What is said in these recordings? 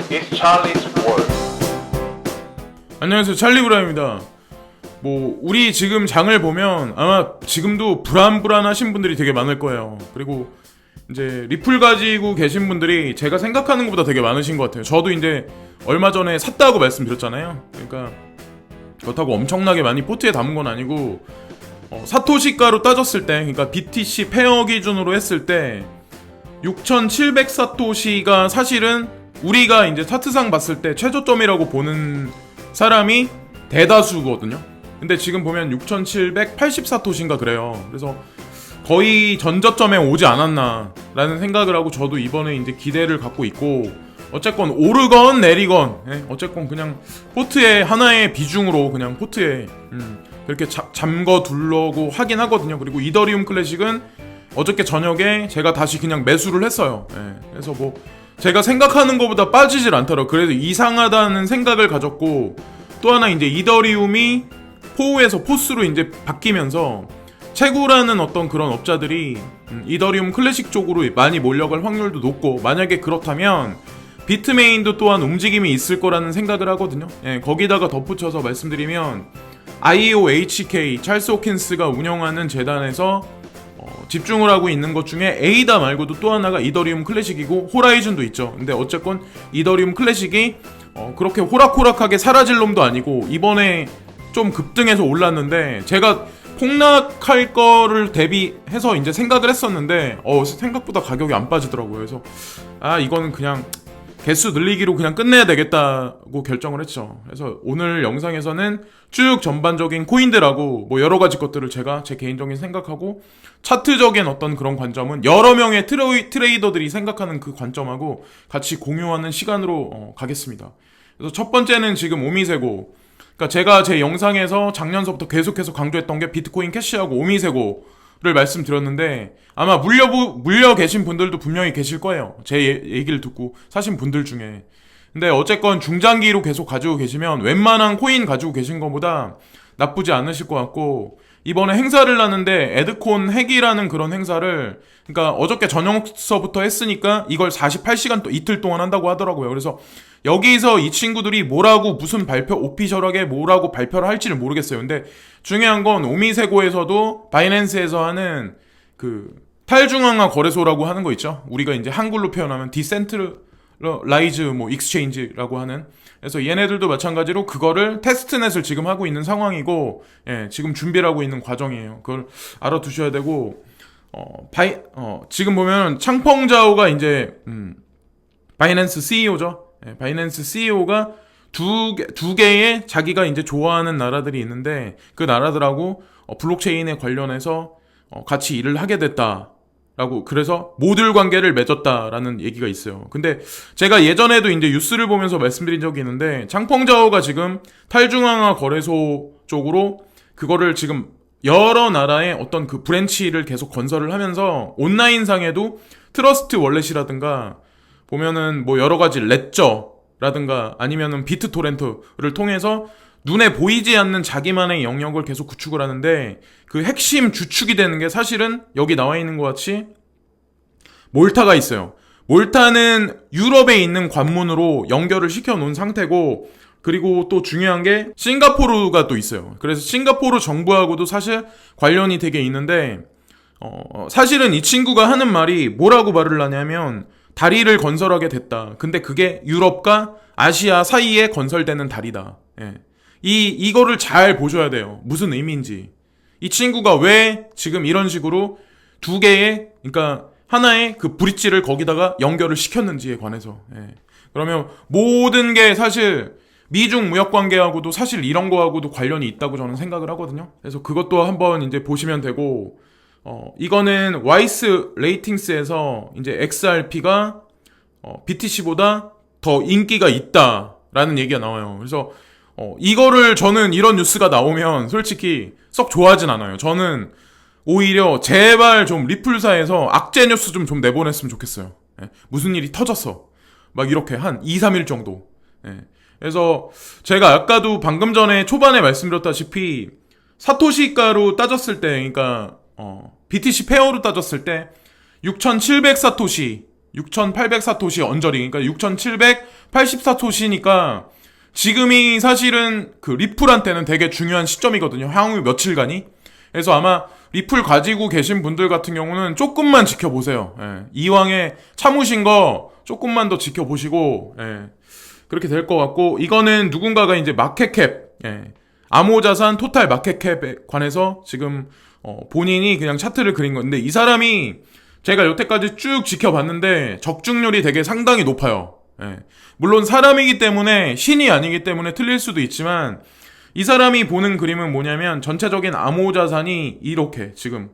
It's Charlie's World. 안녕하세요, 찰리브라입니다. 우리 지금 장을 보면 아마 지금도 불안하신 분들이 되게 많을 거예요. 그리고 이제 리플 가지고 계신 분들이 제가 생각하는 것보다 되게 많으신 것 같아요. 저도 이제 얼마 전에 샀다고 말씀드렸잖아요. 그러니까 그렇다고 엄청나게 많이 포트에 담은 건 아니고 사토시가로 따졌을 때, 그러니까 BTC 페어 기준으로 했을 때 6,700 사토시가 사실은 우리가 이제 차트상 봤을 때 최저점이라고 보는 사람이 대다수거든요. 근데 지금 보면 6,780 사토시인가 그래요. 그래서 거의 전저점에 오지 않았나라는 생각을 하고 저도 이번에 이제 기대를 갖고 있고, 어쨌건 오르건 내리건 어쨌건 그냥 포트의 하나의 비중으로 그냥 포트에 그렇게 잠궈 두려고 하긴 하거든요. 그리고 이더리움 클래식은 어저께 저녁에 제가 다시 그냥 매수를 했어요. 그래서 제가 생각하는 것보다 빠지질 않더라고요. 그래도 이상하다는 생각을 가졌고, 또 하나 이제 이더리움이 포에서 포스로 이제 바뀌면서 채굴하는 어떤 그런 업자들이 이더리움 클래식 쪽으로 많이 몰려갈 확률도 높고, 만약에 그렇다면 비트메인도 또한 움직임이 있을 거라는 생각을 하거든요. 거기다가 덧붙여서 말씀드리면 IOHK 찰스 호킨스가 운영하는 재단에서 집중을 하고 있는 것 중에 에이다 말고도 또 하나가 이더리움 클래식이고 호라이즌도 있죠. 근데 어쨌건 이더리움 클래식이 그렇게 호락호락하게 사라질 놈도 아니고 이번에 좀 급등해서 올랐는데, 제가 폭락할 거를 대비해서 이제 생각을 했었는데 생각보다 가격이 안 빠지더라고요. 그래서 이거는 그냥 개수 늘리기로 그냥 끝내야 되겠다고 결정을 했죠. 그래서 오늘 영상에서는 쭉 전반적인 코인들하고 여러 가지 것들을 제가 제 개인적인 생각하고, 차트적인 어떤 그런 관점은 여러 명의 트레이더들이 생각하는 그 관점하고 같이 공유하는 시간으로 가겠습니다. 그래서 첫 번째는 지금 오미세고, 그러니까 제가 제 영상에서 작년서부터 계속해서 강조했던 게 비트코인 캐시하고 오미세고를 말씀드렸는데, 아마 물려 계신 분들도 분명히 계실 거예요. 제 얘기를 듣고 사신 분들 중에. 근데 어쨌건 중장기로 계속 가지고 계시면 웬만한 코인 가지고 계신 것보다 나쁘지 않으실 것 같고, 이번에 행사를 하는데 에드콘 핵이라는 그런 행사를, 그러니까 어저께 저녁서부터 했으니까 이걸 48시간 또 이틀 동안 한다고 하더라고요. 그래서 여기서 이 친구들이 뭐라고 무슨 오피셜하게 뭐라고 발표를 할지를 모르겠어요. 근데 중요한 건 오미세고에서도 바이낸스에서 하는 그 탈중앙화 거래소라고 하는 거 있죠. 우리가 이제 한글로 표현하면 디센트럴라이즈 익스체인지라고 하는. 그래서 얘네들도 마찬가지로 그거를 테스트넷을 지금 하고 있는 상황이고, 지금 준비를 하고 있는 과정이에요. 그걸 알아두셔야 되고, 지금 보면 창펑자오가 이제 바이낸스 CEO죠. 바이낸스 CEO가 두 개의 자기가 이제 좋아하는 나라들이 있는데, 그 나라들하고 블록체인에 관련해서 같이 일을 하게 됐다라고, 그래서 모듈 관계를 맺었다라는 얘기가 있어요. 근데 제가 예전에도 이제 뉴스를 보면서 말씀드린 적이 있는데, 창펑자오가 지금 탈중앙화 거래소 쪽으로 그거를 지금 여러 나라의 어떤 그 브랜치를 계속 건설을 하면서 온라인상에도 트러스트 월렛이라든가 보면은 여러 가지 레저라든가 아니면은 비트토렌트를 통해서 눈에 보이지 않는 자기만의 영역을 계속 구축을 하는데, 그 핵심 주축이 되는 게 사실은 여기 나와 있는 것 같이 몰타가 있어요. 몰타는 유럽에 있는 관문으로 연결을 시켜 놓은 상태고, 그리고 또 중요한 게 싱가포르가 또 있어요. 그래서 싱가포르 정부하고도 사실 관련이 되게 있는데, 사실은 이 친구가 하는 말이 뭐라고 말을 하냐면 다리를 건설하게 됐다. 근데 그게 유럽과 아시아 사이에 건설되는 다리다. 이거를 잘 보셔야 돼요. 무슨 의미인지. 이 친구가 왜 지금 이런 식으로 두 개의, 그러니까 하나의 그 브릿지를 거기다가 연결을 시켰는지에 관해서. 그러면 모든 게 사실 미중 무역 관계하고도 사실 이런 거하고도 관련이 있다고 저는 생각을 하거든요. 그래서 그것도 한번 이제 보시면 되고, 이거는 와이스 레이팅스에서 이제 XRP가 BTC보다 더 인기가 있다라는 얘기가 나와요. 그래서 이거를 저는 이런 뉴스가 나오면 솔직히 썩 좋아하진 않아요. 저는 오히려 제발 좀 리플사에서 악재 뉴스 좀 내보냈으면 좋겠어요. 무슨 일이 터졌어. 막 이렇게 한 2, 3일 정도. 그래서 제가 아까도 방금 전에 초반에 말씀드렸다시피 사토시가로 따졌을 때, 그러니까 BTC 페어로 따졌을 때 6,700 사토시, 6,800사토시 언저리, 그러니까 6,784토시니까 지금이 사실은 그 리플한테는 되게 중요한 시점이거든요. 향후 며칠간이. 그래서 아마 리플 가지고 계신 분들 같은 경우는 조금만 지켜보세요. 예. 이왕에 참으신 거 조금만 더 지켜보시고, 예. 그렇게 될 것 같고, 이거는 누군가가 이제 마켓캡, 예. 암호자산 토탈 마켓캡에 관해서 지금 본인이 그냥 차트를 그린 건데, 이 사람이 제가 여태까지 쭉 지켜봤는데 적중률이 되게 상당히 높아요. 예. 물론 사람이기 때문에, 신이 아니기 때문에 틀릴 수도 있지만, 이 사람이 보는 그림은 뭐냐면 전체적인 암호자산이 이렇게 지금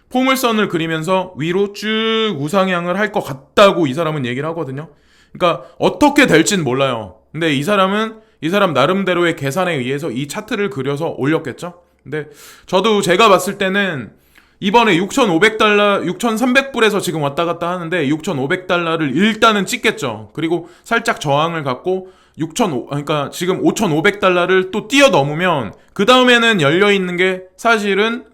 포물선을 그리면서 위로 쭉 우상향을 할 것 같다고 이 사람은 얘기를 하거든요. 그러니까 어떻게 될진 몰라요. 근데 이 사람 나름대로의 계산에 의해서 이 차트를 그려서 올렸겠죠. 근데 저도 제가 봤을 때는 이번에 6,500달러, 6,300불에서 지금 왔다 갔다 하는데 6,500달러를 일단은 찍겠죠. 그리고 살짝 저항을 갖고 그러니까 지금 5,500달러를 또 뛰어넘으면 그 다음에는 열려있는 게 사실은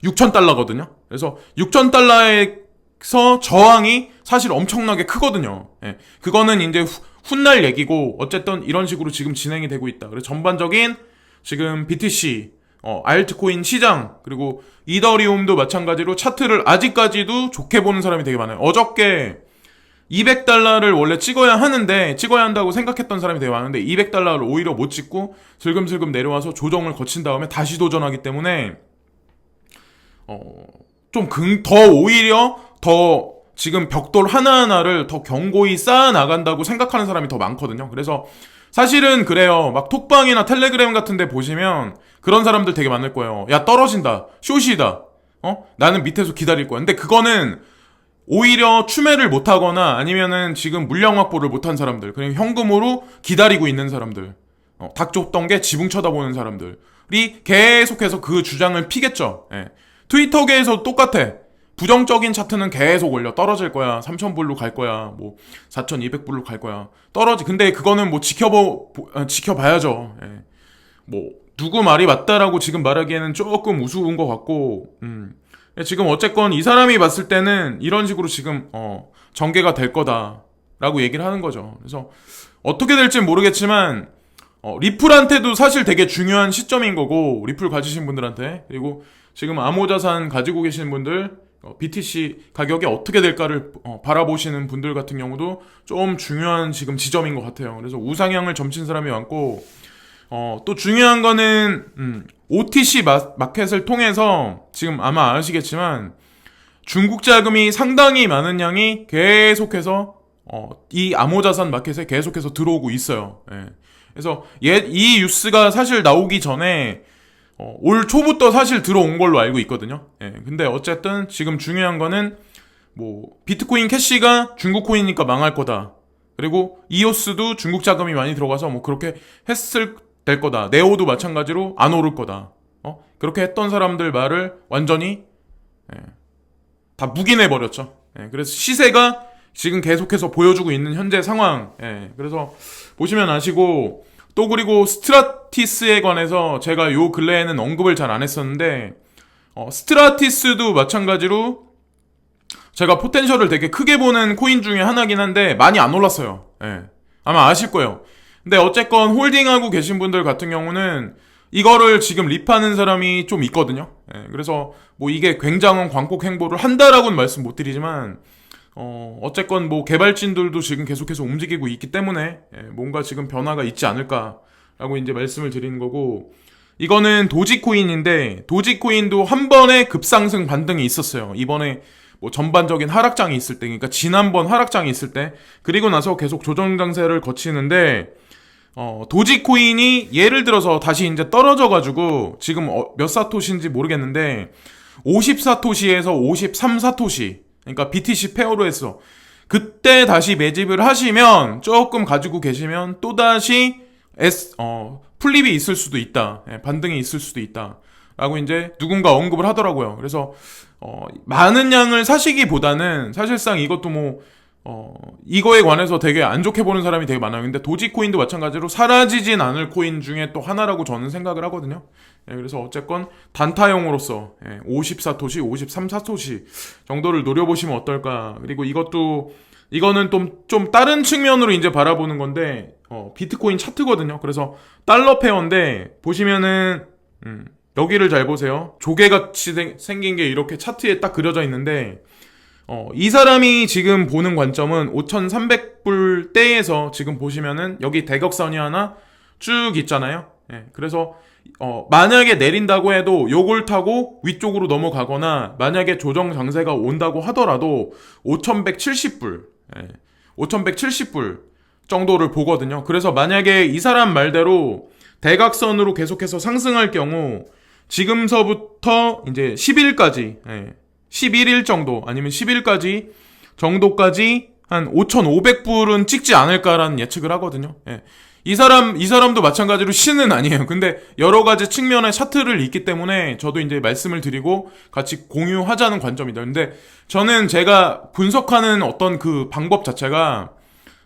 6,000달러거든요. 그래서 6,000달러에서 저항이 사실 엄청나게 크거든요. 예. 그거는 이제 훗날 얘기고 어쨌든 이런 식으로 지금 진행이 되고 있다. 그래서 전반적인 지금 BTC, 알트코인 시장, 그리고 이더리움도 마찬가지로 차트를 아직까지도 좋게 보는 사람이 되게 많아요. 어저께 200달러를 원래 찍어야 한다고 생각했던 사람이 되게 많은데 200달러를 오히려 못 찍고 슬금슬금 내려와서 조정을 거친 다음에 다시 도전하기 때문에 오히려 더 지금 벽돌 하나하나를 더 견고히 쌓아 나간다고 생각하는 사람이 더 많거든요. 그래서 사실은 그래요. 막 톡방이나 텔레그램 같은 데 보시면 그런 사람들 되게 많을 거예요. 야, 떨어진다. 숏이다. 나는 밑에서 기다릴 거야. 근데 그거는 오히려 추매를 못하거나 아니면은 지금 물량 확보를 못한 사람들, 그냥 현금으로 기다리고 있는 사람들, 닭 좁던 게 지붕 쳐다보는 사람들이 계속해서 그 주장을 피겠죠. 예. 트위터계에서 똑같아. 부정적인 차트는 계속 올려. 떨어질 거야. 3,000불로 갈 거야. 뭐 4,200불로 갈 거야. 근데 그거는 뭐 지켜봐야죠. 예. 뭐 누구 말이 맞다라고 지금 말하기에는 조금 우스운 것 같고, 지금 어쨌건 이 사람이 봤을 때는 이런 식으로 지금 전개가 될 거다라고 얘기를 하는 거죠. 그래서 어떻게 될지는 모르겠지만 리플한테도 사실 되게 중요한 시점인 거고, 리플 가지신 분들한테, 그리고 지금 암호자산 가지고 계시는 분들, BTC 가격이 어떻게 될까를 바라보시는 분들 같은 경우도 좀 중요한 지금 지점인 것 같아요. 그래서 우상향을 점친 사람이 많고, 또 중요한 거는 OTC 마켓을 통해서 지금 아마 아시겠지만 중국 자금이 상당히 많은 양이 계속해서 이 암호자산 마켓에 계속해서 들어오고 있어요. 예. 그래서 이 뉴스가 사실 나오기 전에 올 초부터 사실 들어온 걸로 알고 있거든요. 예. 근데 어쨌든 지금 중요한 거는 뭐 비트코인 캐시가 중국 코인이니까 망할 거다. 그리고 이오스도 중국 자금이 많이 들어가서 뭐 그렇게 될 거다. 네오도 마찬가지로 안 오를 거다. 그렇게 했던 사람들 말을 완전히 다 묵인해 버렸죠. 그래서 시세가 지금 계속해서 보여주고 있는 현재 상황. 그래서 보시면 아시고, 또 그리고 스트라티스에 관해서 제가 요 근래에는 언급을 잘 안 했었는데, 스트라티스도 마찬가지로 제가 포텐셜을 되게 크게 보는 코인 중에 하나긴 한데 많이 안 올랐어요. 아마 아실 거예요. 근데 어쨌건 홀딩하고 계신 분들 같은 경우는 이거를 지금 립하는 사람이 좀 있거든요. 그래서 뭐 이게 굉장한 광폭 행보를 한다라고는 말씀 못 드리지만 어쨌건 뭐 개발진들도 지금 계속해서 움직이고 있기 때문에 뭔가 지금 변화가 있지 않을까라고 이제 말씀을 드리는 거고, 이거는 도지코인인데 도지코인도 한 번에 급상승 반등이 있었어요. 이번에 뭐 전반적인 하락장이 있을 때, 그러니까 지난번 하락장이 있을 때, 그리고 나서 계속 조정 장세를 거치는데 도지코인이 예를 들어서 다시 이제 떨어져가지고 지금 몇 사토시인지 모르겠는데 50사토시에서 53사토시, 그러니까 BTC 페어로 했어. 그때 다시 매집을 하시면 조금 가지고 계시면 또다시 풀립이 있을 수도 있다. 반등이 있을 수도 있다. 라고 이제 누군가 언급을 하더라고요. 그래서 많은 양을 사시기보다는 사실상 이것도 뭐 이거에 관해서 되게 안 좋게 보는 사람이 되게 많아요. 근데 도지코인도 마찬가지로 사라지진 않을 코인 중에 또 하나라고 저는 생각을 하거든요. 그래서 어쨌건 단타용으로서 50사토시, 53사토시 정도를 노려보시면 어떨까. 그리고 이거는 좀 다른 측면으로 이제 바라보는 건데, 비트코인 차트거든요. 그래서 달러 페어인데, 보시면은, 여기를 잘 보세요. 조개같이 생긴 게 이렇게 차트에 딱 그려져 있는데, 이 사람이 지금 보는 관점은 5,300불 대에서 지금 보시면은 여기 대각선이 하나 쭉 있잖아요. 그래서 만약에 내린다고 해도 요걸 타고 위쪽으로 넘어가거나 만약에 조정 장세가 온다고 하더라도 5,170불, 5,170불 정도를 보거든요. 그래서 만약에 이 사람 말대로 대각선으로 계속해서 상승할 경우 지금서부터 이제 10일까지 11일 정도 아니면 10일까지 정도까지 한 5,500불은 찍지 않을까라는 예측을 하거든요. 이 사람도 마찬가지로 신은 아니에요. 근데 여러 가지 측면의 차트를 읽기 때문에 저도 이제 말씀을 드리고 같이 공유하자는 관점이다. 근데 저는 제가 분석하는 어떤 그 방법 자체가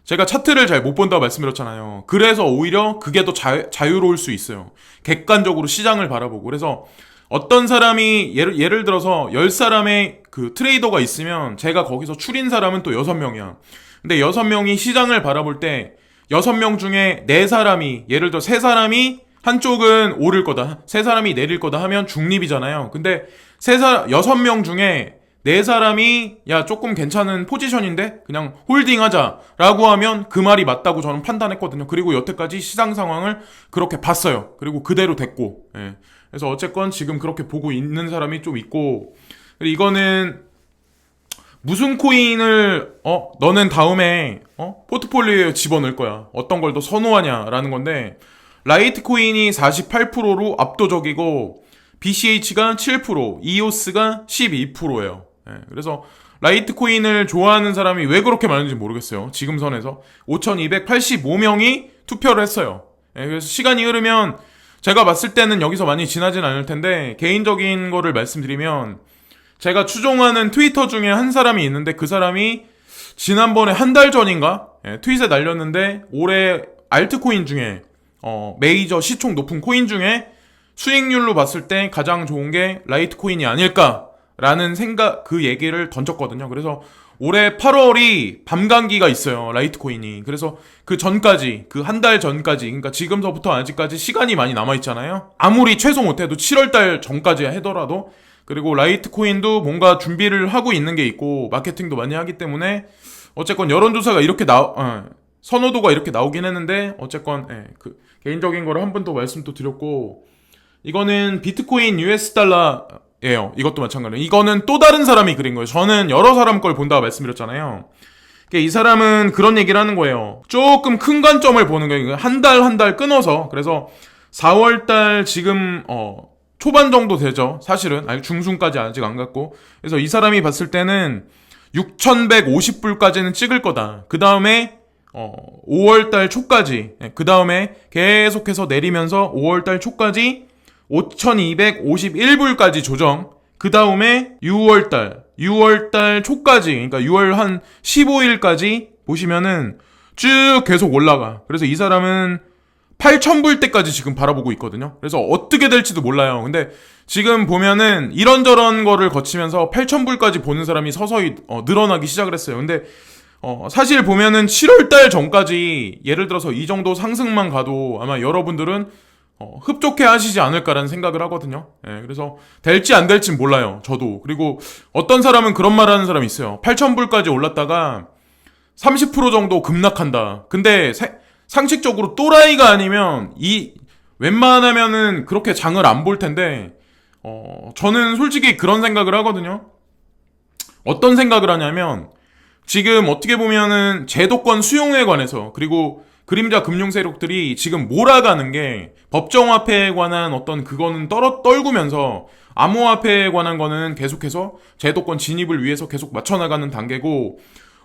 제가 차트를 잘 못 본다고 말씀드렸잖아요. 그래서 오히려 그게 더 자유로울 수 있어요. 객관적으로 시장을 바라보고. 그래서 어떤 사람이 예를 들어서 10사람의 그 트레이더가 있으면 제가 거기서 추린 사람은 또 6명이야. 근데 6명이 시장을 바라볼 때 6명 중에 4사람이 예를 들어 3사람이 한쪽은 오를 거다, 3사람이 내릴 거다 하면 중립이잖아요. 근데 6명 중에 4사람이 야 조금 괜찮은 포지션인데 그냥 홀딩하자 라고 하면 그 말이 맞다고 저는 판단했거든요. 그리고 여태까지 시장 상황을 그렇게 봤어요. 그리고 그대로 됐고 그래서 어쨌건 지금 그렇게 보고 있는 사람이 좀 있고, 이거는 무슨 코인을 너는 다음에 포트폴리오에 집어넣을 거야, 어떤 걸 더 선호하냐라는 건데, 라이트코인이 48%로 압도적이고 BCH가 7%, EOS가 12%예요. 그래서 라이트코인을 좋아하는 사람이 왜 그렇게 많은지 모르겠어요. 지금 선에서 5,285명이 투표를 했어요. 그래서 시간이 흐르면 제가 봤을 때는 여기서 많이 지나진 않을 텐데, 개인적인 거를 말씀드리면 제가 추종하는 트위터 중에 한 사람이 있는데, 그 사람이 지난번에 한 달 전인가 트윗에 날렸는데, 올해 알트코인 중에 메이저 시총 높은 코인 중에 수익률로 봤을 때 가장 좋은 게 라이트코인이 아닐까라는 그 얘기를 던졌거든요. 그래서 올해 8월이 밤감기가 있어요, 라이트코인이. 그래서 그 전까지, 그 한 달 전까지, 그러니까 지금서부터 아직까지 시간이 많이 남아있잖아요. 아무리 최소 못해도 7월달 전까지 하더라도. 그리고 라이트코인도 뭔가 준비를 하고 있는 게 있고 마케팅도 많이 하기 때문에 어쨌건 여론조사가 이렇게 선호도가 이렇게 나오긴 했는데, 어쨌건 그 개인적인 거를 한 번 더 말씀 또 드렸고, 이거는 비트코인 US 달러예요. 이것도 마찬가지로 이거는 또 다른 사람이 그린 거예요. 저는 여러 사람 걸 본다고 말씀드렸잖아요. 이 사람은 그런 얘기를 하는 거예요. 조금 큰 관점을 보는 거예요. 한 달 끊어서. 그래서 4월달 지금 초반 정도 되죠. 사실은 아직 중순까지 아직 안 갔고. 그래서 이 사람이 봤을 때는 6,150불까지는 찍을 거다. 그 다음에 5월달 초까지, 그 다음에 계속해서 내리면서 5월달 초까지 5,251불까지 조정. 그 다음에 6월달 초까지, 그러니까 6월 한 15일까지 보시면은 쭉 계속 올라가. 그래서 이 사람은 8,000불 때까지 지금 바라보고 있거든요. 그래서 어떻게 될지도 몰라요. 근데 지금 보면은 이런저런 거를 거치면서 8,000불까지 보는 사람이 서서히 늘어나기 시작을 했어요. 근데 사실 보면은 7월달 전까지 예를 들어서 이 정도 상승만 가도 아마 여러분들은 흡족해 하시지 않을까라는 생각을 하거든요. 그래서 될지 안 될지 몰라요, 저도. 그리고 어떤 사람은 그런 말 하는 사람이 있어요. 8,000불까지 올랐다가 30% 정도 급락한다. 근데 상식적으로 또라이가 아니면 웬만하면은 그렇게 장을 안 볼 텐데, 저는 솔직히 그런 생각을 하거든요. 어떤 생각을 하냐면, 지금 어떻게 보면은 제도권 수용에 관해서, 그리고 그림자 금융 세력들이 지금 몰아가는 게 법정화폐에 관한 어떤 그거는 떨구면서 암호화폐에 관한 거는 계속해서 제도권 진입을 위해서 계속 맞춰나가는 단계고,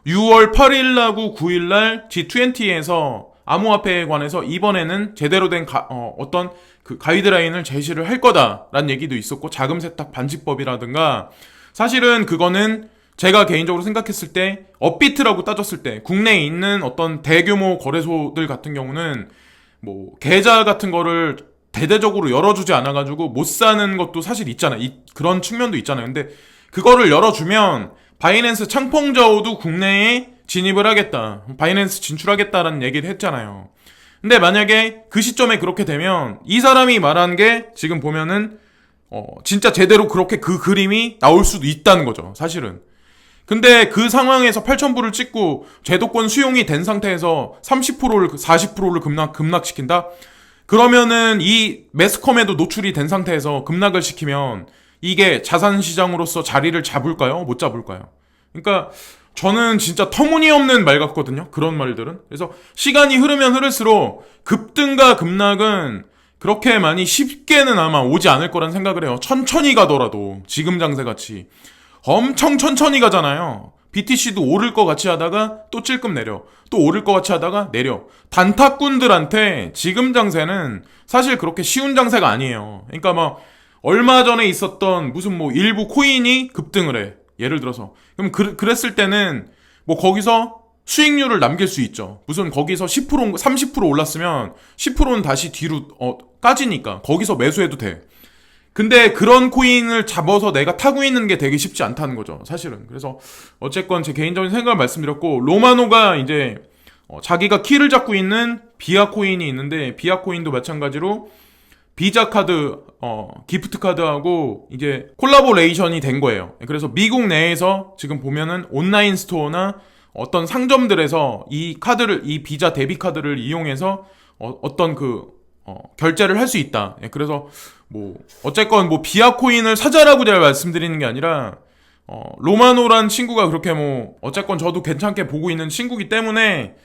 6월 8일하고 9일날 G20에서 암호화폐에 관해서 이번에는 제대로 된 어떤 그 가이드라인을 제시를 할 거다라는 얘기도 있었고, 자금 세탁 반지법이라든가, 사실은 그거는 제가 개인적으로 생각했을 때 업비트라고 따졌을 때 국내에 있는 어떤 대규모 거래소들 같은 경우는 뭐 계좌 같은 거를 대대적으로 열어주지 않아가지고 못 사는 것도 사실 있잖아요. 그런 측면도 있잖아요. 근데 그거를 열어주면 바이낸스 창펑저우도 국내에 진입을 하겠다, 바이낸스 진출하겠다라는 얘기를 했잖아요. 근데 만약에 그 시점에 그렇게 되면 이 사람이 말한 게 지금 보면은 진짜 제대로 그렇게 그 그림이 나올 수도 있다는 거죠, 사실은. 근데 그 상황에서 8,000불을 찍고 제도권 수용이 된 상태에서 30%를 40%를 급락시킨다? 그러면은 이 매스컴에도 노출이 된 상태에서 급락을 시키면 이게 자산시장으로서 자리를 잡을까요? 못 잡을까요? 그러니까 저는 진짜 터무니없는 말 같거든요, 그런 말들은. 그래서 시간이 흐르면 흐를수록 급등과 급락은 그렇게 많이 쉽게는 아마 오지 않을 거란 생각을 해요. 천천히 가더라도, 지금 장세같이 엄청 천천히 가잖아요. BTC도 오를 것 같이 하다가 또 찔끔 내려, 또 오를 것 같이 하다가 내려. 단타꾼들한테 지금 장세는 사실 그렇게 쉬운 장세가 아니에요. 그러니까 막 얼마 전에 있었던 무슨 뭐 일부 코인이 급등을 해, 예를 들어서. 그럼 그랬을 때는 뭐 거기서 수익률을 남길 수 있죠. 무슨 거기서 10% 30% 올랐으면 10%는 다시 뒤로 까지니까 거기서 매수해도 돼. 근데 그런 코인을 잡아서 내가 타고 있는 게 되게 쉽지 않다는 거죠, 사실은. 그래서 어쨌건 제 개인적인 생각을 말씀드렸고, 로마노가 이제 자기가 키를 잡고 있는 비아 코인이 있는데, 비아 코인도 마찬가지로 비자 카드, 기프트 카드하고 이제 콜라보레이션이 된 거예요. 그래서 미국 내에서 지금 보면은 온라인 스토어나 어떤 상점들에서 이 비자 데비 카드를 이용해서 어떤 결제를 할 수 있다. 그래서 뭐 어쨌건 뭐 비아 코인을 사자라고 제가 말씀드리는 게 아니라 로마노란 친구가 그렇게 뭐 어쨌건 저도 괜찮게 보고 있는 친구기 때문에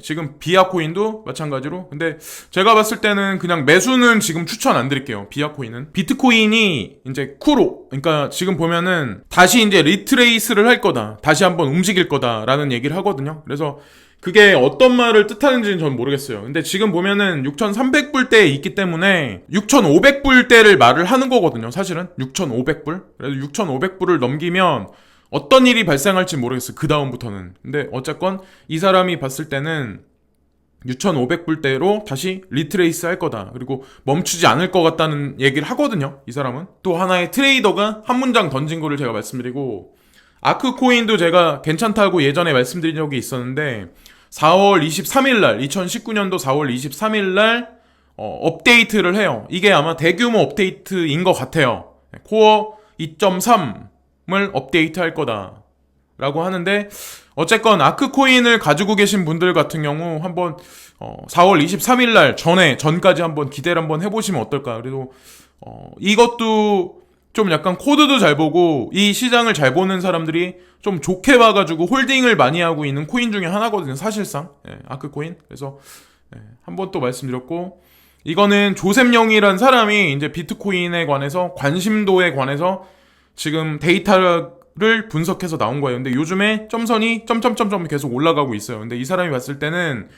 지금 비아 코인도 마찬가지로. 근데 제가 봤을 때는 그냥 매수는 지금 추천 안 드릴게요. 비아 코인은 비트코인이 이제 그러니까 지금 보면은 다시 이제 리트레이스를 할 거다, 다시 한번 움직일 거다라는 얘기를 하거든요. 그래서 그게 어떤 말을 뜻하는지는 전 모르겠어요. 근데 지금 보면은 6,300불대에 있기 때문에 6,500불대를 말을 하는 거거든요, 사실은. 6,500불? 그래서 6,500불을 넘기면 어떤 일이 발생할지 모르겠어요, 그 다음부터는. 근데 어쨌건 이 사람이 봤을 때는 6,500불대로 다시 리트레이스 할 거다, 그리고 멈추지 않을 것 같다는 얘기를 하거든요, 이 사람은. 또 하나의 트레이더가 한 문장 던진 거를 제가 말씀드리고, 아크코인도 제가 괜찮다고 예전에 말씀드린 적이 있었는데 4월 23일 날, 2019년도 4월 23일 날 업데이트를 해요. 이게 아마 대규모 업데이트인 것 같아요. 코어 2.3을 업데이트 할 거다 라고 하는데, 어쨌건 아크코인을 가지고 계신 분들 같은 경우 한번 4월 23일 날 전까지 한번 기대를 한번 해보시면 어떨까. 그래도 이것도 좀 약간 코드도 잘 보고 이 시장을 잘 보는 사람들이 좀 좋게 봐가지고 홀딩을 많이 하고 있는 코인 중에 하나거든요, 사실상. 아크코인. 그래서 한번 또 말씀드렸고, 이거는 조셉 영이란 사람이 이제 비트코인에 관해서 관심도에 관해서 지금 데이터를 분석해서 나온 거예요. 근데 요즘에 점선이 점점점점 계속 올라가고 있어요. 근데 이 사람이 봤을 때는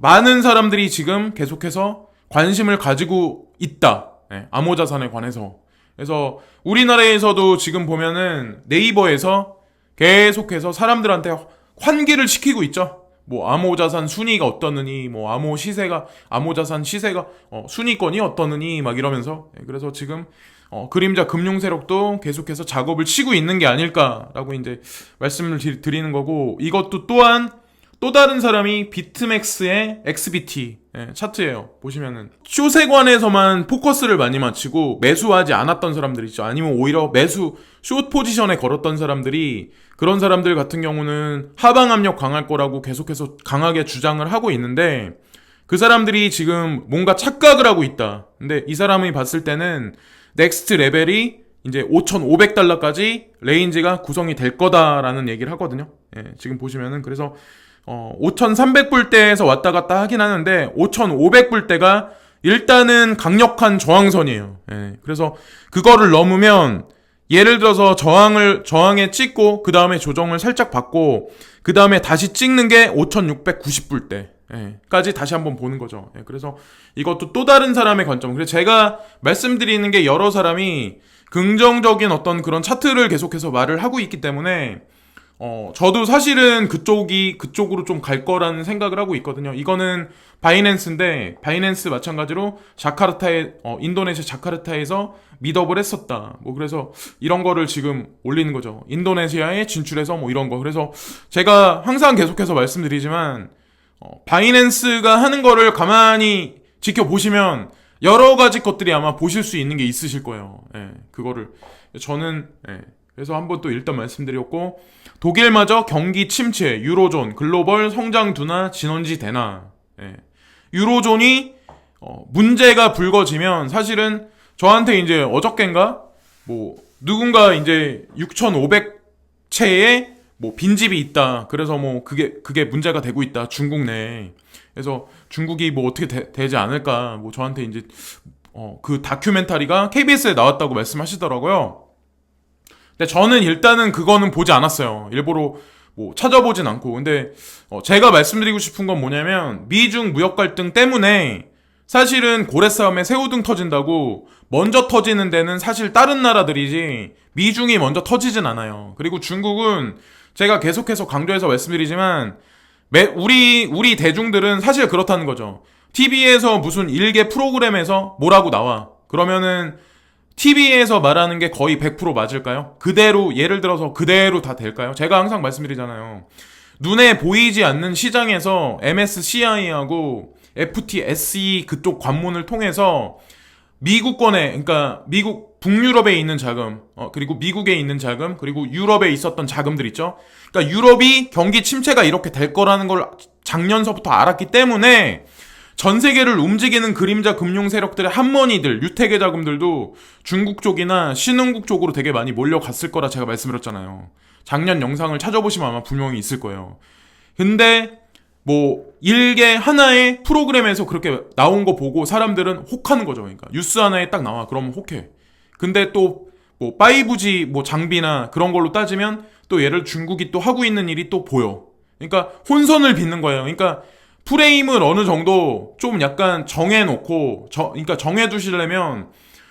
많은 사람들이 지금 계속해서 관심을 가지고 있다, 암호자산에 관해서. 그래서 우리나라에서도 지금 보면은 네이버에서 계속해서 사람들한테 환기를 시키고 있죠. 뭐 암호자산 순위가 어떠느니, 뭐 암호자산 시세가 순위권이 어떠느니 막 이러면서. 그래서 지금 그림자 금융 세력도 계속해서 작업을 치고 있는 게 아닐까라고 이제 말씀을 드리는 거고, 이것도 또한 또 다른 사람이 비트맥스의 XBT 차트예요. 보시면은 숏에 관해서만 포커스를 많이 맞추고 매수하지 않았던 사람들 있죠. 아니면 오히려 숏 포지션에 걸었던 사람들이, 그런 사람들 같은 경우는 하방 압력 강할 거라고 계속해서 강하게 주장을 하고 있는데, 그 사람들이 지금 뭔가 착각을 하고 있다. 근데 이 사람이 봤을 때는 넥스트 레벨이 이제 5,500달러까지 레인지가 구성이 될 거다라는 얘기를 하거든요. 지금 보시면은. 그래서 5,300불대에서 왔다 갔다 하긴 하는데 5,500불대가 일단은 강력한 저항선이에요. 그래서 그거를 넘으면, 예를 들어서 저항에 찍고 그 다음에 조정을 살짝 받고 그 다음에 다시 찍는 게 5,690불대. 까지 다시 한번 보는 거죠. 그래서 이것도 또 다른 사람의 관점. 그래서 제가 말씀드리는 게 여러 사람이 긍정적인 어떤 그런 차트를 계속해서 말을 하고 있기 때문에 저도 사실은 그쪽으로 좀 갈 거라는 생각을 하고 있거든요. 이거는 바이낸스인데, 바이낸스 마찬가지로 인도네시아 자카르타에서 미드업을 했었다. 그래서 이런 거를 지금 올리는 거죠. 인도네시아에 진출해서 이런 거. 그래서 제가 항상 계속해서 말씀드리지만, 바이낸스가 하는 거를 가만히 지켜보시면 여러 가지 것들이 아마 보실 수 있는 게 있으실 거예요. 그거를. 저는, 그래서 한번 또 일단 말씀드렸고, 독일마저 경기 침체, 유로존, 글로벌 성장 둔화, 진원지 대나. 유로존이 문제가 불거지면 사실은 저한테 이제 어저껜가 누군가 이제 6,500채의 빈집이 있다. 그래서 그게 문제가 되고 있다. 중국 내에. 그래서 중국이 어떻게 되지 않을까. 저한테 이제 그 다큐멘터리가 KBS에 나왔다고 말씀하시더라고요. 근데 저는 일단은 그거는 보지 않았어요. 일부러 찾아보진 않고. 근데 제가 말씀드리고 싶은 건 뭐냐면 미중 무역 갈등 때문에 사실은 고래 싸움에 새우등 터진다고 먼저 터지는 데는 사실 다른 나라들이지 미중이 먼저 터지진 않아요. 그리고 중국은 제가 계속해서 강조해서 말씀드리지만 우리 대중들은 사실 그렇다는 거죠. TV에서 무슨 일개 프로그램에서 뭐라고 나와. 그러면은 TV에서 말하는 게 거의 100% 맞을까요? 그대로, 예를 들어서 그대로 다 될까요? 제가 항상 말씀드리잖아요. 눈에 보이지 않는 시장에서 MSCI하고 FTSE 그쪽 관문을 통해서 미국권에, 그러니까 북유럽에 있는 자금, 그리고 미국에 있는 자금, 그리고 유럽에 있었던 자금들 있죠? 그러니까 유럽이 경기 침체가 이렇게 될 거라는 걸 작년서부터 알았기 때문에 전 세계를 움직이는 그림자 금융 세력들의 한머니들, 유태계 자금들도 중국 쪽이나 신흥국 쪽으로 되게 많이 몰려갔을 거라 제가 말씀드렸잖아요. 작년 영상을 찾아보시면 아마 분명히 있을 거예요. 근데 일개 하나의 프로그램에서 그렇게 나온 거 보고 사람들은 혹하는 거죠. 그러니까 뉴스 하나에 딱 나와. 그러면 혹해. 근데 또 5G 장비나 그런 걸로 따지면 또 얘를 중국이 또 하고 있는 일이 또 보여. 그러니까 혼선을 빚는 거예요. 그러니까 프레임을 어느 정도 좀 약간 정해놓고, 그러니까 정해두시려면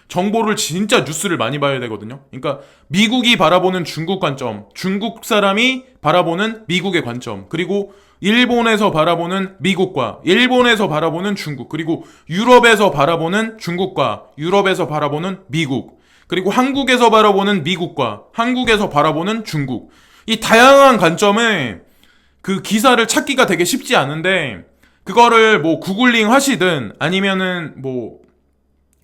정보를 진짜 뉴스를 많이 봐야 되거든요. 그러니까 미국이 바라보는 중국 관점, 중국 사람이 바라보는 미국의 관점, 그리고 일본에서 바라보는 미국과 일본에서 바라보는 중국, 그리고 유럽에서 바라보는 중국과 유럽에서 바라보는 미국, 그리고 한국에서 바라보는 미국과 한국에서 바라보는 중국. 이 다양한 관점에 그 기사를 찾기가 되게 쉽지 않은데 그거를 구글링 하시든 아니면은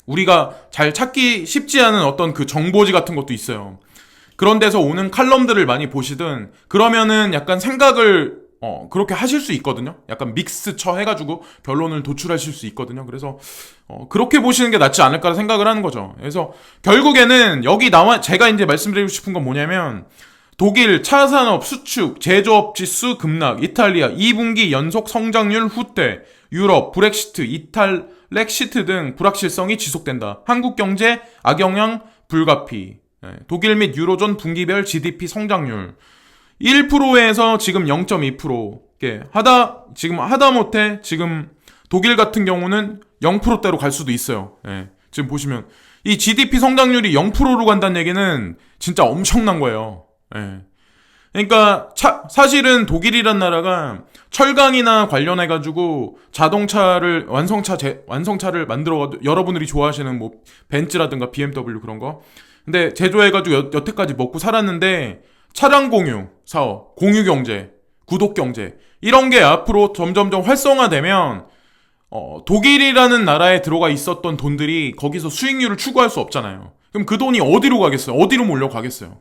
우리가 잘 찾기 쉽지 않은 어떤 그 정보지 같은 것도 있어요. 그런 데서 오는 칼럼들을 많이 보시든 그러면은 약간 생각을 그렇게 하실 수 있거든요. 약간 믹스처 해가지고 결론을 도출하실 수 있거든요. 그래서 그렇게 보시는 게 낫지 않을까 생각을 하는 거죠. 그래서 결국에는 제가 이제 말씀드리고 싶은 건 뭐냐면 독일 차산업 수축 제조업 지수 급락, 이탈리아 2분기 연속 성장률 후퇴, 유럽 브렉시트, 이탈렉시트 등 불확실성이 지속된다. 한국 경제 악영향 불가피. 독일 및 유로존 분기별 GDP 성장률 1%에서 지금 0.2%. 지금 하다못해 지금 독일 같은 경우는 0%대로 갈 수도 있어요. 지금 보시면 이 GDP 성장률이 0%로 간다는 얘기는 진짜 엄청난 거예요. 그러니까 사실은 독일이란 나라가 철강이나 관련해가지고 자동차를 완성차를 만들어가지고 여러분들이 좋아하시는 벤츠라든가 BMW 그런 거 근데 제조해가지고 여태까지 먹고 살았는데 차량 공유 사업, 공유 경제, 구독 경제 이런 게 앞으로 점점점 활성화되면 독일이라는 나라에 들어가 있었던 돈들이 거기서 수익률을 추구할 수 없잖아요. 그럼 그 돈이 어디로 가겠어요? 어디로 몰려가겠어요?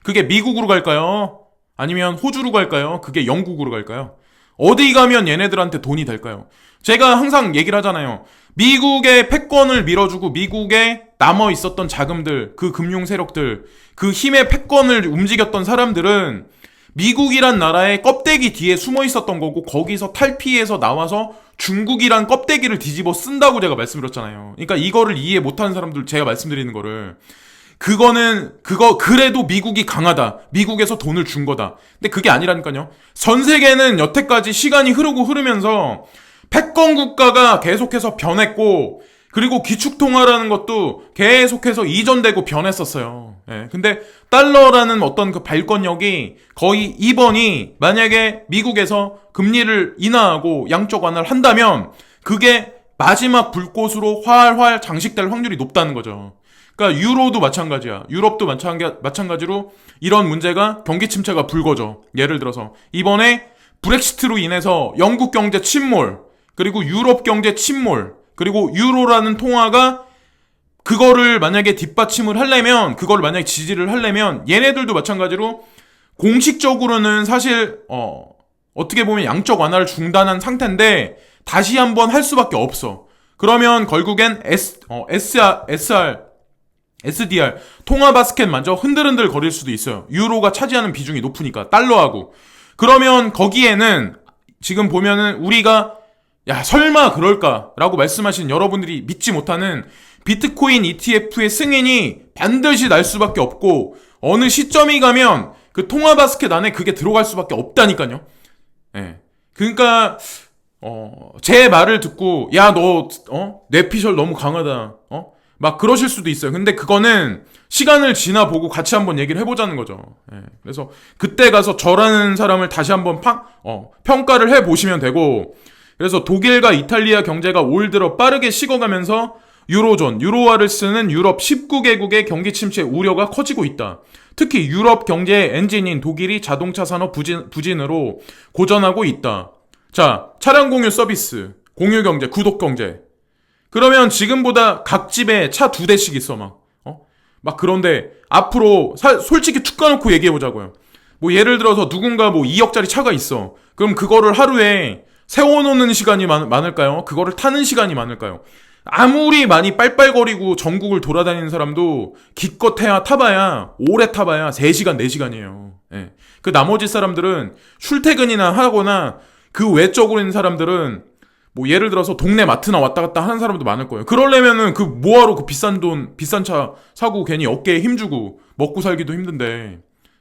그게 미국으로 갈까요? 아니면 호주로 갈까요? 그게 영국으로 갈까요? 어디 가면 얘네들한테 돈이 될까요? 제가 항상 얘기를 하잖아요. 미국의 패권을 밀어주고 미국에 남아 있었던 자금들, 그 금융 세력들, 그 힘의 패권을 움직였던 사람들은 미국이란 나라의 껍데기 뒤에 숨어 있었던 거고 거기서 탈피해서 나와서 중국이란 껍데기를 뒤집어 쓴다고 제가 말씀드렸잖아요. 그러니까 이거를 이해 못하는 사람들 제가 말씀드리는 거를 그래도 미국이 강하다. 미국에서 돈을 준 거다. 근데 그게 아니라니까요. 전 세계는 여태까지 시간이 흐르면서 패권 국가가 계속해서 변했고, 그리고 기축통화라는 것도 계속해서 이전되고 변했었어요. 예. 근데 달러라는 어떤 그 발권력이 거의 이번이 만약에 미국에서 금리를 인하하고 양적 완화를 한다면 그게 마지막 불꽃으로 활활 장식될 확률이 높다는 거죠. 그러니까 유로도 마찬가지야. 유럽도 마찬가지로 이런 문제가 경기 침체가 불거져. 예를 들어서 이번에 브렉시트로 인해서 영국 경제 침몰, 그리고 유럽 경제 침몰, 그리고 유로라는 통화가 그거를 만약에 뒷받침을 하려면, 그거를 만약에 지지를 하려면 얘네들도 마찬가지로 공식적으로는 사실 어떻게 보면 양적 완화를 중단한 상태인데 다시 한번 할 수밖에 없어. 그러면 결국엔 SDR 통화 바스켓마저 흔들흔들 거릴 수도 있어요. 유로가 차지하는 비중이 높으니까 달러하고. 그러면 거기에는 지금 보면은 우리가 야 설마 그럴까라고 말씀하신 여러분들이 믿지 못하는 비트코인 ETF의 승인이 반드시 날 수밖에 없고 어느 시점이 가면 그 통화 바스켓 안에 그게 들어갈 수밖에 없다니까요. 예. 그러니까 제 말을 듣고 야 너 뇌피셜 너무 강하다. 막 그러실 수도 있어요. 근데 그거는 시간을 지나보고 같이 한번 얘기를 해보자는 거죠. 예. 그래서 그때 가서 저라는 사람을 다시 한번 평가를 해보시면 되고, 그래서 독일과 이탈리아 경제가 올 들어 빠르게 식어가면서 유로존, 유로화를 쓰는 유럽 19개국의 경기 침체 우려가 커지고 있다. 특히 유럽 경제의 엔진인 독일이 자동차 산업 부진으로 고전하고 있다. 자, 차량 공유 서비스, 공유 경제, 구독 경제. 그러면 지금보다 각 집에 차 2대씩 있어, 막 그런데 앞으로 솔직히 툭 까놓고 얘기해보자고요. 뭐 예를 들어서 누군가 뭐 2억짜리 차가 있어. 그럼 그거를 하루에 세워놓는 시간이 많을까요? 그거를 타는 시간이 많을까요? 아무리 많이 빨빨거리고 전국을 돌아다니는 사람도 기껏 타봐야 오래 타봐야 3시간, 4시간이에요. 예. 그 나머지 사람들은 출퇴근이나 하거나 그 외적으로 있는 사람들은 뭐 예를 들어서 동네 마트나 왔다 갔다 하는 사람도 많을 거예요. 그러려면은 그 뭐하러 그 비싼 차 사고 괜히 어깨에 힘주고 먹고 살기도 힘든데.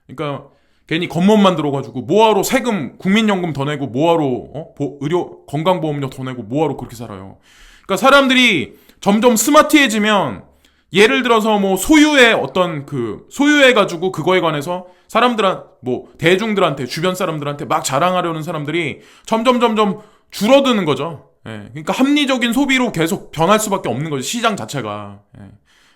그러니까 괜히 겉멋만 들어가지고 뭐하러 세금, 국민연금 더 내고 뭐하러 의료 건강보험료 더 내고 뭐하러 그렇게 살아요. 그러니까 사람들이 점점 스마트해지면 예를 들어서 뭐 소유해가지고 그거에 관해서 대중들한테 주변 사람들한테 막 자랑하려는 사람들이 점점 줄어드는 거죠. 예. 그러니까 합리적인 소비로 계속 변할 수밖에 없는 거죠. 시장 자체가. 예.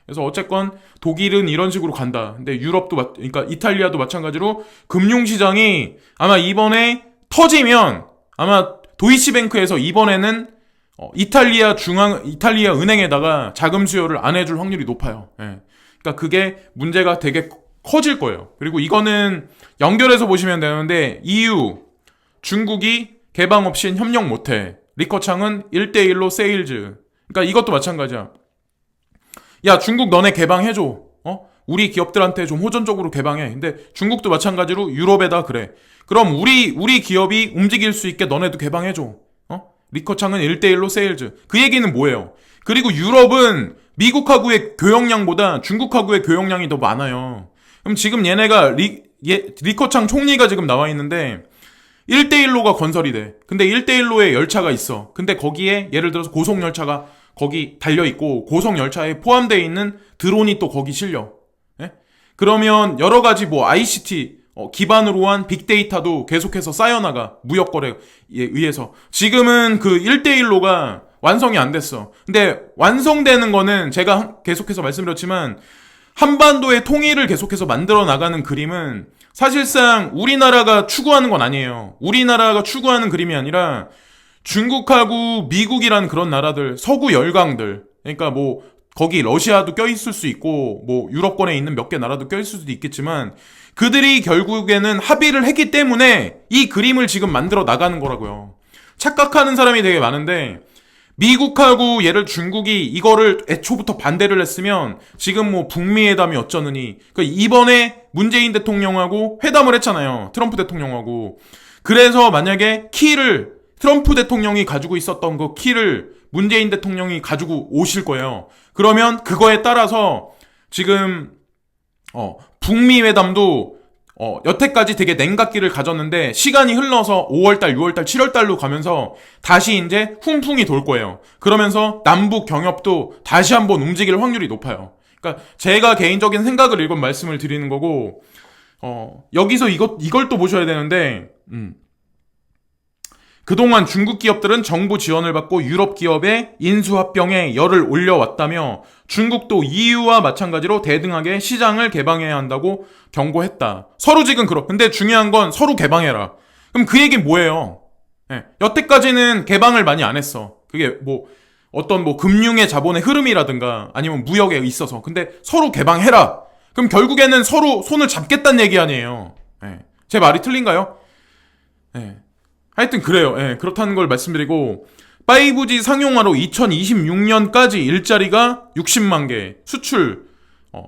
그래서 어쨌건 독일은 이런 식으로 간다. 근데 유럽도 그러니까 이탈리아도 마찬가지로 금융시장이 아마 이번에 터지면 아마 도이치뱅크에서 이번에는 이탈리아 은행에다가 자금 수요를 안 해줄 확률이 높아요. 예. 그러니까 그게 문제가 되게 커질 거예요. 그리고 이거는 연결해서 보시면 되는데 EU, 중국이 개방 없인 협력 못해. 리커창은 1대1로 세일즈. 그러니까 이것도 마찬가지야. 야, 중국 너네 개방해줘. 우리 기업들한테 좀 호전적으로 개방해. 근데 중국도 마찬가지로 유럽에다 그래. 그럼 우리 기업이 움직일 수 있게 너네도 개방해줘. 리커창은 1대1로 세일즈. 그 얘기는 뭐예요? 그리고 유럽은 미국하고의 교역량보다 중국하고의 교역량이 더 많아요. 그럼 지금 얘네가 리커창 총리가 지금 나와 있는데 1대1로가 건설이 돼. 근데 1대1로에 열차가 있어. 근데 거기에 예를 들어서 고속열차가 거기 달려있고 고속열차에 포함되어 있는 드론이 또 거기 실려. 예? 그러면 여러 가지 뭐 ICT 기반으로 한 빅데이터도 계속해서 쌓여나가. 무역거래에 의해서. 지금은 그 1대1로가 완성이 안 됐어. 근데 완성되는 거는 제가 계속해서 말씀드렸지만 한반도의 통일을 계속해서 만들어 나가는 그림은 사실상 우리나라가 추구하는 건 아니에요. 우리나라가 추구하는 그림이 아니라 중국하고 미국이라는 그런 나라들, 서구 열강들, 그러니까 뭐 거기 러시아도 껴있을 수 있고 뭐 유럽권에 있는 몇 개 나라도 껴있을 수도 있겠지만 그들이 결국에는 합의를 했기 때문에 이 그림을 지금 만들어 나가는 거라고요. 착각하는 사람이 되게 많은데 미국하고 중국이 이거를 애초부터 반대를 했으면 지금 뭐 북미회담이 어쩌느니. 그러니까 이번에 문재인 대통령하고 회담을 했잖아요. 트럼프 대통령하고. 그래서 만약에 트럼프 대통령이 가지고 있었던 그 키를 문재인 대통령이 가지고 오실 거예요. 그러면 그거에 따라서 지금 북미 회담도 여태까지 되게 냉각기를 가졌는데 시간이 흘러서 5월달, 6월달, 7월달로 가면서 다시 이제 훈풍이 돌 거예요. 그러면서 남북 경협도 다시 한번 움직일 확률이 높아요. 그러니까 제가 개인적인 생각을 일본 말씀을 드리는 거고, 여기서 이걸 또 보셔야 되는데, 그동안 중국 기업들은 정부 지원을 받고 유럽 기업의 인수합병에 열을 올려왔다며 중국도 EU와 마찬가지로 대등하게 시장을 개방해야 한다고 경고했다. 서로 지금 근데 중요한 건 서로 개방해라. 그럼 그 얘기는 뭐예요? 여태까지는 개방을 많이 안 했어. 그게 어떤 금융의 자본의 흐름이라든가 아니면 무역에 있어서. 근데 서로 개방해라. 그럼 결국에는 서로 손을 잡겠다는 얘기 아니에요. 제 말이 틀린가요? 하여튼 그래요. 그렇다는 걸 말씀드리고, 5G 상용화로 2026년까지 일자리가 60만 개, 수출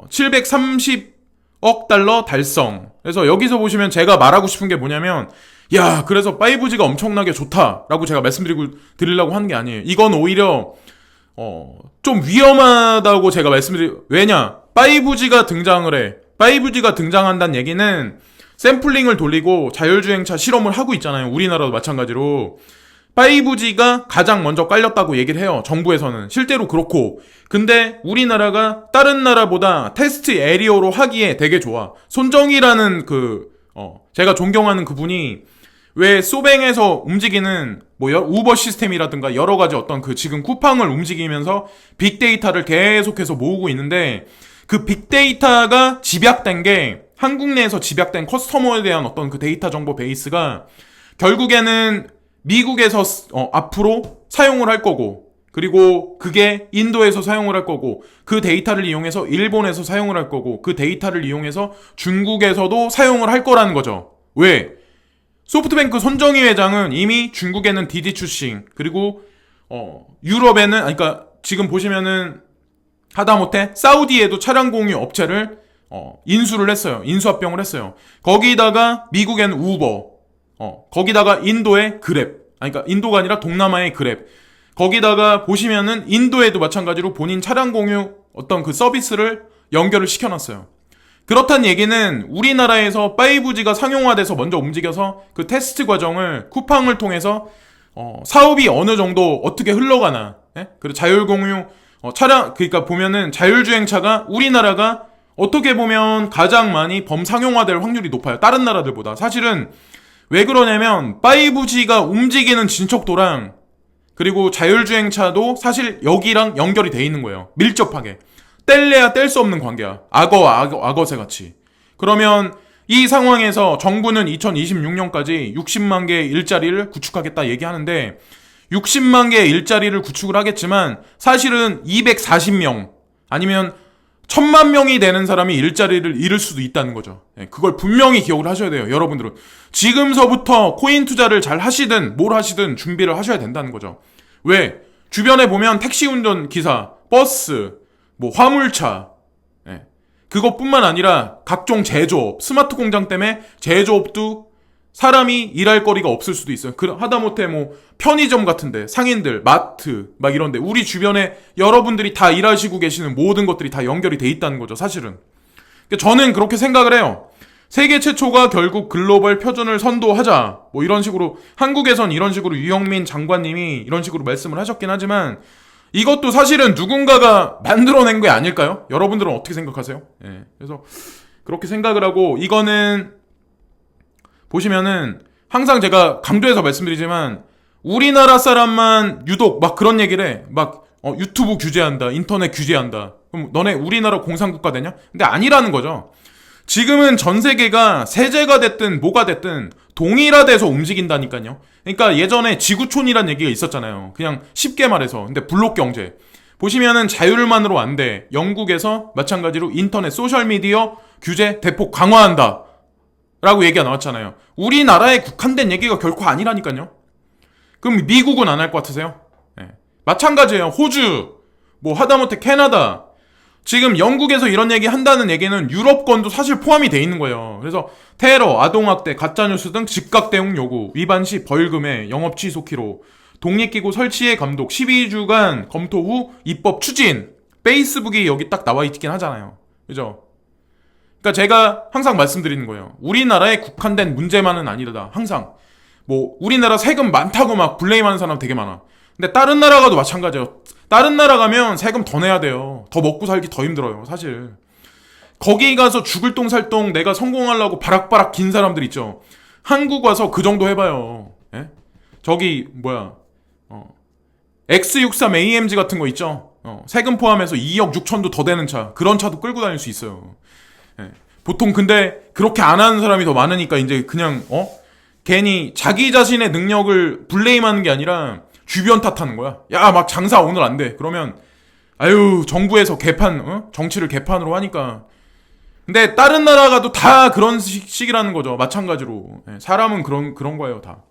730억 달러 달성. 그래서 여기서 보시면 제가 말하고 싶은 게 뭐냐면, 그래서 5G가 엄청나게 좋다라고 제가 드리려고 하는 게 아니에요. 이건 오히려 좀 위험하다고 제가 왜냐? 5G가 등장을 해. 5G가 등장한다는 얘기는 샘플링을 돌리고 자율주행차 실험을 하고 있잖아요. 우리나라도 마찬가지로 5G가 가장 먼저 깔렸다고 얘기를 해요. 정부에서는. 실제로 그렇고. 근데 우리나라가 다른 나라보다 테스트 에리어로 하기에 되게 좋아. 손정희라는 제가 존경하는 그분이 왜 소뱅에서 움직이는 우버 시스템이라든가 여러 가지 어떤 지금 쿠팡을 움직이면서 빅데이터를 계속해서 모으고 있는데, 그 빅데이터가 집약된 게 한국 내에서 집약된 커스터머에 대한 어떤 그 데이터 정보 베이스가 결국에는 미국에서 앞으로 사용을 할 거고, 그리고 그게 인도에서 사용을 할 거고, 그 데이터를 이용해서 일본에서 사용을 할 거고, 그 데이터를 이용해서 중국에서도 사용을 할 거라는 거죠. 왜? 소프트뱅크 손정희 회장은 이미 중국에는 디디 추싱, 그리고 유럽에는, 그러니까 지금 보시면은 하다못해 사우디에도 차량 공유 업체를 인수를 했어요. 인수합병을 했어요. 거기다가 미국에는 우버, 거기다가 인도의 그랩, 그러니까 인도가 아니라 동남아의 그랩, 거기다가 보시면은 인도에도 마찬가지로 본인 차량 공유 어떤 그 서비스를 연결을 시켜놨어요. 그렇다는 얘기는 우리나라에서 5G가 상용화돼서 먼저 움직여서 그 테스트 과정을 쿠팡을 통해서 사업이 어느 정도 어떻게 흘러가나, 그리고 자율공유 차량, 그러니까 보면은 자율주행차가 우리나라가 어떻게 보면 가장 많이 범상용화될 확률이 높아요. 다른 나라들보다. 사실은 왜 그러냐면 5G가 움직이는 진척도랑 그리고 자율주행차도 사실 여기랑 연결이 돼 있는 거예요. 밀접하게. 뗄래야 뗄 수 없는 관계야. 악어새 같이. 그러면 이 상황에서 정부는 2026년까지 60만 개의 일자리를 구축하겠다 얘기하는데, 60만 개의 일자리를 구축을 하겠지만 사실은 240명 아니면 1000만 명이 되는 사람이 일자리를 잃을 수도 있다는 거죠. 그걸 분명히 기억을 하셔야 돼요. 여러분들은 지금서부터 코인 투자를 잘 하시든 뭘 하시든 준비를 하셔야 된다는 거죠. 왜? 주변에 보면 택시 운전 기사, 버스, 화물차, 그것뿐만 아니라 각종 제조업, 스마트 공장 때문에 제조업도 사람이 일할 거리가 없을 수도 있어요. 하다못해 편의점 같은데, 상인들, 마트, 이런데, 우리 주변에 여러분들이 다 일하시고 계시는 모든 것들이 다 연결이 돼 있다는 거죠, 사실은. 저는 그렇게 생각을 해요. 세계 최초가 결국 글로벌 표준을 선도하자. 이런 식으로, 한국에선 이런 식으로 유영민 장관님이 이런 식으로 말씀을 하셨긴 하지만, 이것도 사실은 누군가가 만들어낸 게 아닐까요? 여러분들은 어떻게 생각하세요? 그래서, 그렇게 생각을 하고, 이거는, 보시면은 항상 제가 강조해서 말씀드리지만 우리나라 사람만 유독 그런 얘기를 해. 유튜브 규제한다, 인터넷 규제한다. 그럼 너네 우리나라 공산국가 되냐? 근데 아니라는 거죠. 지금은 전 세계가 세제가 됐든 뭐가 됐든 동일화돼서 움직인다니까요. 그러니까 예전에 지구촌이란 얘기가 있었잖아요. 그냥 쉽게 말해서. 근데 블록 경제. 보시면은 자율만으로 안 돼. 영국에서 마찬가지로 인터넷 소셜미디어 규제 대폭 강화한다 라고 얘기가 나왔잖아요. 우리나라에 국한된 얘기가 결코 아니라니까요. 그럼 미국은 안 할 것 같으세요? 마찬가지예요. 호주, 하다못해 캐나다. 지금 영국에서 이런 얘기 한다는 얘기는 유럽권도 사실 포함이 돼 있는 거예요. 그래서 테러, 아동학대, 가짜뉴스 등 즉각 대응 요구, 위반 시 벌금에 영업 취소키로, 독립기구 설치의 감독 12주간 검토 후 입법 추진. 페이스북이 여기 딱 나와 있긴 하잖아요. 그죠? 그러니까 제가 항상 말씀드리는 거예요. 우리나라에 국한된 문제만은 아니다. 항상 뭐 우리나라 세금 많다고 막 블레임하는 사람 되게 많아. 근데 다른 나라 가도 마찬가지예요. 다른 나라 가면 세금 더 내야 돼요. 더 먹고 살기 더 힘들어요, 사실. 거기 가서 죽을 똥 살 똥 내가 성공하려고 바락바락 긴 사람들 있죠. 한국 와서 그 정도 해봐요. 예? 저기 뭐야 X63 AMG 같은 거 있죠. 세금 포함해서 2억 6천도 더 되는 차, 그런 차도 끌고 다닐 수 있어요. 예. 보통 근데 그렇게 안 하는 사람이 더 많으니까 이제 그냥 괜히 자기 자신의 능력을 블레임하는 게 아니라 주변 탓하는 거야. 야, 막 장사 오늘 안 돼. 그러면 아유, 정부에서 개판, 정치를 개판으로 하니까. 근데 다른 나라 가도 다 그런 식이라는 거죠. 마찬가지로. 예, 사람은 그런 거예요, 다.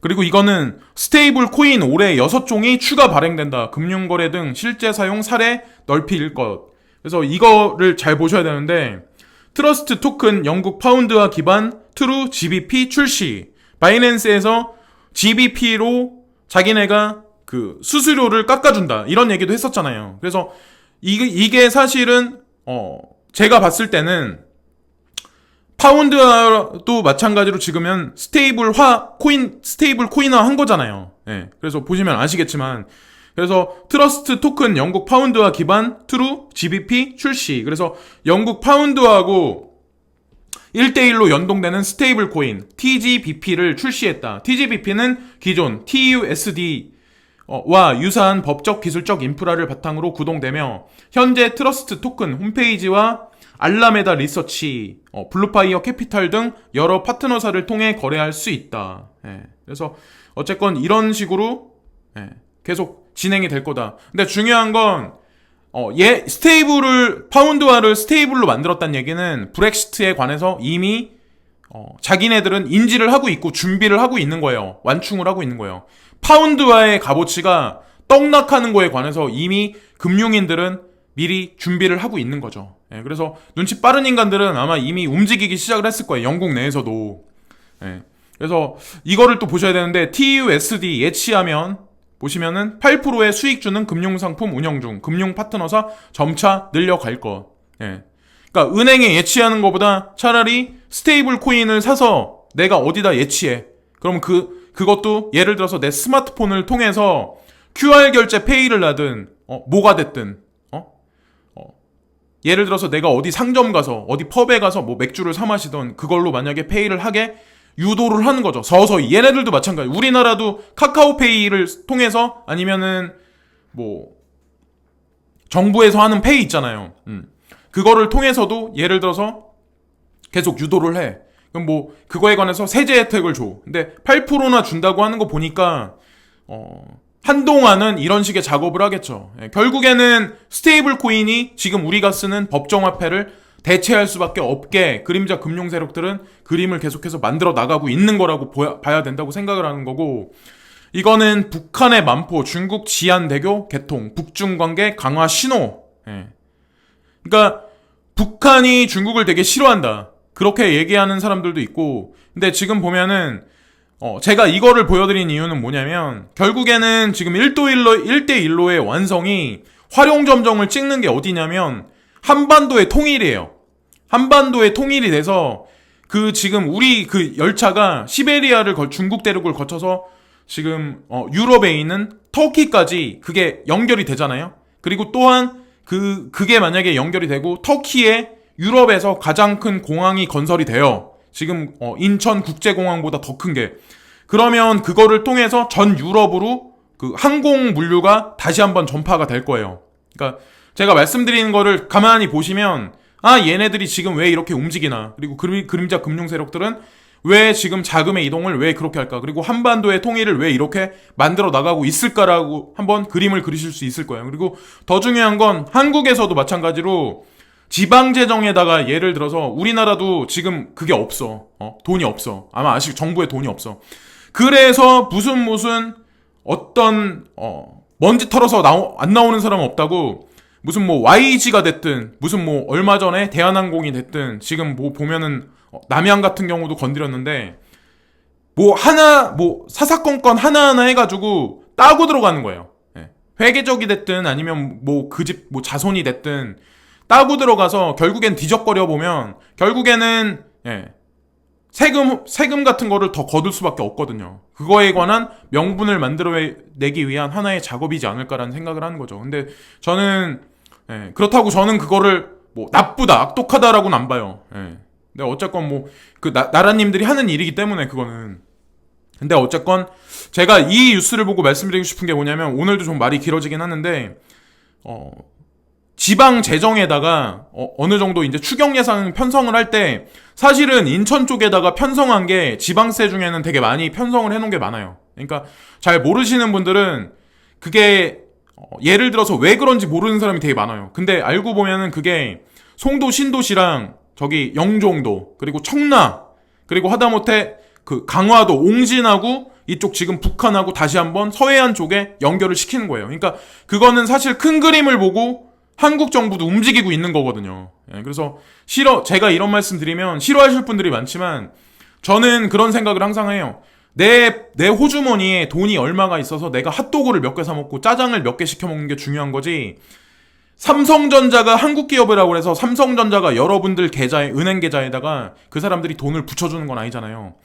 그리고 이거는 스테이블 코인 올해 6종이 추가 발행된다. 금융거래 등 실제 사용 사례 넓힐 것. 그래서 이거를 잘 보셔야 되는데, 트러스트 토큰 영국 파운드화 기반 트루 GBP 출시. 바이낸스에서 GBP로 자기네가 그 수수료를 깎아준다. 이런 얘기도 했었잖아요. 그래서 이게 사실은 제가 봤을 때는 파운드화도 마찬가지로 지금은 스테이블 코인화 한 거잖아요. 예. 그래서 보시면 아시겠지만, 그래서 트러스트 토큰 영국 파운드화 기반 트루 GBP 출시. 그래서 영국 파운드하고 1대1로 연동되는 스테이블 코인 TGBP를 출시했다. TGBP는 기존 TUSD와 유사한 법적 기술적 인프라를 바탕으로 구동되며 현재 트러스트 토큰 홈페이지와 알라메다 리서치, 블루파이어 캐피탈 등 여러 파트너사를 통해 거래할 수 있다. 예. 그래서 어쨌건 이런 식으로 계속 진행이 될 거다. 근데 중요한 건 파운드화를 스테이블로 만들었다는 얘기는 브렉시트에 관해서 이미 자기네들은 인지를 하고 있고 준비를 하고 있는 거예요. 완충을 하고 있는 거예요. 파운드화의 값어치가 떡락하는 거에 관해서 이미 금융인들은 미리 준비를 하고 있는 거죠. 예, 그래서 눈치 빠른 인간들은 아마 이미 움직이기 시작을 했을 거예요. 영국 내에서도. 예, 그래서 이거를 또 보셔야 되는데, TUSD 예치하면 보시면은 8%의 수익 주는 금융상품 운영 중, 금융 파트너사 점차 늘려갈 것. 예. 그러니까 은행에 예치하는 것보다 차라리 스테이블 코인을 사서 내가 어디다 예치해. 그럼 그것도 예를 들어서 내 스마트폰을 통해서 QR 결제 페이를 하든 뭐가 됐든 예를 들어서 내가 어디 상점 가서 어디 펍에 가서 뭐 맥주를 사 마시던 그걸로 만약에 페이를 하게 유도를 하는 거죠. 서서히. 얘네들도 마찬가지. 우리나라도 카카오페이를 통해서 아니면은 뭐 정부에서 하는 페이 있잖아요. 그거를 통해서도 예를 들어서 계속 유도를 해. 그럼 뭐 그거에 관해서 세제 혜택을 줘. 근데 8%나 준다고 하는 거 보니까 한동안은 이런 식의 작업을 하겠죠. 결국에는 스테이블 코인이 지금 우리가 쓰는 법정화폐를 대체할 수밖에 없게 그림자 금융 세력들은 그림을 계속해서 만들어 나가고 있는 거라고 봐야 된다고 생각을 하는 거고, 이거는 북한의 만포, 중국 지안대교 개통, 북중 관계 강화 신호. 그러니까 북한이 중국을 되게 싫어한다. 그렇게 얘기하는 사람들도 있고, 근데 지금 보면은 제가 이거를 보여드린 이유는 뭐냐면, 결국에는 지금 1대1로의 완성이 활용점정을 찍는 게 어디냐면 한반도의 통일이에요. 한반도의 통일이 돼서 지금 우리 열차가 시베리아를 중국 대륙을 거쳐서 지금 유럽에 있는 터키까지 그게 연결이 되잖아요. 그리고 또한 그게 만약에 연결이 되고 터키에 유럽에서 가장 큰 공항이 건설이 돼요. 지금 인천 국제공항보다 더 큰 게. 그러면 그거를 통해서 전 유럽으로 그 항공 물류가 다시 한번 전파가 될 거예요. 그러니까 제가 말씀드리는 거를 가만히 보시면, 얘네들이 지금 왜 이렇게 움직이나, 그리고 그림자 금융 세력들은 왜 지금 자금의 이동을 왜 그렇게 할까, 그리고 한반도의 통일을 왜 이렇게 만들어 나가고 있을까라고 한번 그림을 그리실 수 있을 거예요. 그리고 더 중요한 건 한국에서도 마찬가지로 지방재정에다가 예를 들어서 우리나라도 지금 그게 없어. 돈이 없어. 아마 정부에 돈이 없어. 그래서 무슨 어떤 먼지 털어서 안 나오는 사람은 없다고, 무슨 뭐 YG가 됐든 무슨 뭐 얼마 전에 대한항공이 됐든 지금 뭐 보면은 남양 같은 경우도 건드렸는데 뭐 사사건건 하나하나 해가지고 따고 들어가는 거예요. 회계적이 됐든 아니면 뭐 그 집 뭐 자손이 됐든 따고 들어가서 결국엔 뒤적거려 보면 결국에는 예, 세금 같은 거를 더 거둘 수밖에 없거든요. 그거에 관한 명분을 만들어내기 위한 하나의 작업이지 않을까라는 생각을 하는 거죠. 근데 저는 예, 그렇다고 저는 그거를 뭐 나쁘다, 악독하다라고는 안 봐요. 예. 근데 어쨌건 뭐 그 나라님들이 하는 일이기 때문에 그거는. 근데 어쨌건 제가 이 뉴스를 보고 말씀드리고 싶은 게 뭐냐면 오늘도 좀 말이 길어지긴 하는데 지방 재정에다가 어느 정도 이제 추경 예산 편성을 할 때 사실은 인천 쪽에다가 편성한 게 지방세 중에는 되게 많이 편성을 해놓은 게 많아요. 그러니까 잘 모르시는 분들은 그게 예를 들어서 왜 그런지 모르는 사람이 되게 많아요. 근데 알고 보면은 그게 송도 신도시랑 저기 영종도 그리고 청라 그리고 하다못해 그 강화도 옹진하고 이쪽 지금 북한하고 다시 한번 서해안 쪽에 연결을 시키는 거예요. 그러니까 그거는 사실 큰 그림을 보고 한국 정부도 움직이고 있는 거거든요. 예, 그래서 제가 이런 말씀 드리면 싫어하실 분들이 많지만 저는 그런 생각을 항상 해요. 내 호주머니에 돈이 얼마가 있어서 내가 핫도그를 몇 개 사 먹고 짜장을 몇 개 시켜 먹는 게 중요한 거지. 삼성전자가 한국 기업이라고 해서 삼성전자가 여러분들 계좌에 은행 계좌에다가 그 사람들이 돈을 붙여주는 건 아니잖아요.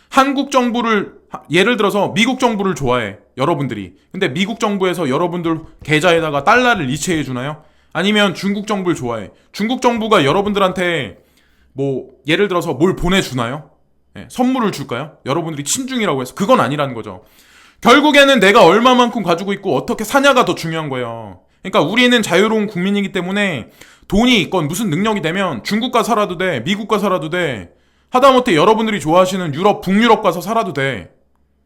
한국 정부를 예를 들어서 미국 정부를 좋아해 여러분들이. 근데 미국 정부에서 여러분들 계좌에다가 달러를 이체해 주나요? 아니면 중국 정부를 좋아해. 중국 정부가 여러분들한테 뭐 예를 들어서 뭘 보내주나요? 예, 선물을 줄까요? 여러분들이 친중이라고 해서. 그건 아니라는 거죠. 결국에는 내가 얼마만큼 가지고 있고 어떻게 사냐가 더 중요한 거예요. 그러니까 우리는 자유로운 국민이기 때문에 돈이 있건 무슨 능력이 되면 중국가 살아도 돼, 미국가 살아도 돼, 하다못해 여러분들이 좋아하시는 유럽, 북유럽 가서 살아도 돼.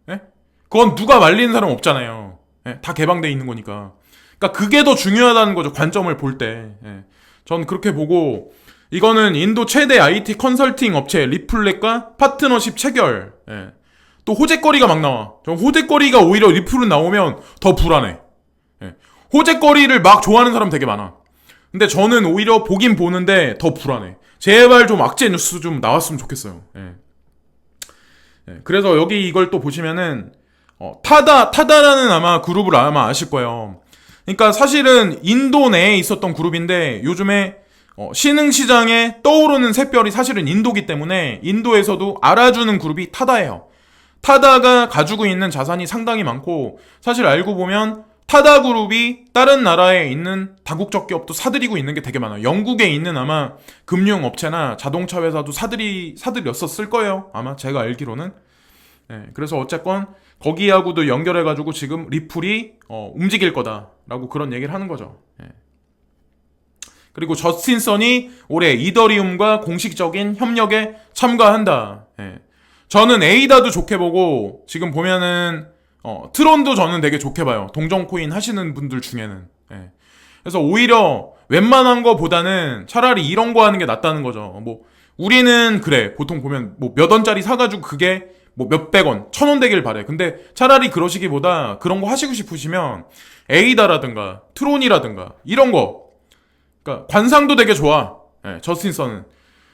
예? 그건 누가 말리는 사람 없잖아요. 예? 다 개방돼 있는 거니까. 그러니까 그게 더 중요하다는 거죠. 관점을 볼 때. 예. 전 그렇게 보고 이거는 인도 최대 IT 컨설팅 업체 리플렛과 파트너십 체결. 예. 또 호재거리가 막 나와. 전 호재거리가 오히려 리플은 나오면 더 불안해. 예. 호재거리를 막 좋아하는 사람 되게 많아. 근데 저는 오히려 보긴 보는데 더 불안해. 제발 좀 악재 뉴스 좀 나왔으면 좋겠어요. 예. 예. 그래서 여기 이걸 또 보시면은 타다라는 아마 그룹을 아마 아실 거예요. 그러니까 사실은 인도 내에 있었던 그룹인데 요즘에 신흥시장에 떠오르는 샛별이 사실은 인도기 때문에 인도에서도 알아주는 그룹이 타다예요. 타다가 가지고 있는 자산이 상당히 많고 사실 알고 보면 타다 그룹이 다른 나라에 있는 다국적 기업도 사들이고 있는 게 되게 많아요. 영국에 있는 아마 금융업체나 자동차 회사도 사들였었을 거예요. 아마 제가 알기로는. 예, 그래서 어쨌건 거기하고도 연결해가지고 지금 리플이 움직일 거다라고 그런 얘기를 하는 거죠. 예. 그리고 저스틴 선이 올해 이더리움과 공식적인 협력에 참가한다. 예. 저는 에이다도 좋게 보고 지금 보면은 트론도 저는 되게 좋게 봐요. 동정코인 하시는 분들 중에는. 예. 그래서 오히려 웬만한 거보다는 차라리 이런 거 하는 게 낫다는 거죠. 뭐 우리는 그래 보통 보면 뭐 몇 원짜리 사가지고 그게 뭐 몇백 원, 1,000원 되길 바래. 근데 차라리 그러시기보다 그런 거 하시고 싶으시면 에이다라든가 트론이라든가 이런 거. 그러니까 관상도 되게 좋아. 예, 저스틴 선은.